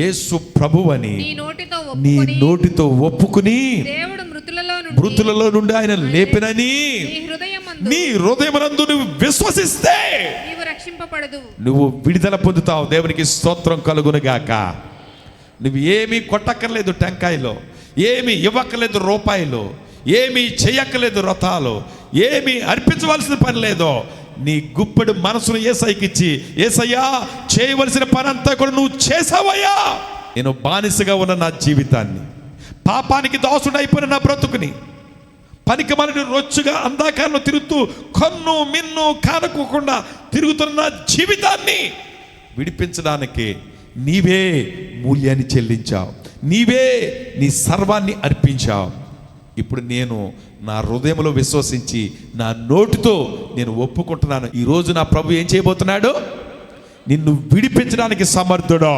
యేసు ప్రభువని నీ నోటితో ఒప్పుకుని దేవుడు మృతులలో నుండి ఆయన లేపినని నీ హృదయమందు నువ్వు విశ్వసిస్తే నీవు రక్షింపబడదు. నువ్వు విడుదల పొందుతావు. దేవునికి స్తోత్రం కలుగును గాక. నువ్వు ఏమీ కొట్టక్కర్లేదు, టెంకాయలో ఏమీ ఇవ్వక్కర్లేదు, రూపాయలు ఏమీ చెయ్యక్కర్లేదు, రథాలు ఏమీ అర్పించవలసిన పని లేదు. నీ గుప్పెడు మనసును యేసయ్యకి ఇచ్చి, యేసయ్యా చేయవలసిన పని అంతా కూడా నువ్వు చేసావయ్యా. నేను బానిసగా ఉన్న నా జీవితాన్ని, పాపానికి దాసుడైపోయిన నా బ్రతుకుని, పనికి మనని రొచ్చుగా అంధకారంలో తిరుగుతూ కన్ను మిన్ను కానుకోకుండా తిరుగుతున్న నా జీవితాన్ని విడిపించడానికి నీవే మూల్యాన్ని చెల్లించావు, నీవే నీ సర్వాన్ని అర్పించావు. ఇప్పుడు నేను నా హృదయంలో విశ్వసించి నా నోటితో నేను ఒప్పుకుంటున్నాను. ఈరోజు నా ప్రభు ఏం చేయబోతున్నాడు? నిన్ను విడిపించడానికి సమర్థుడు.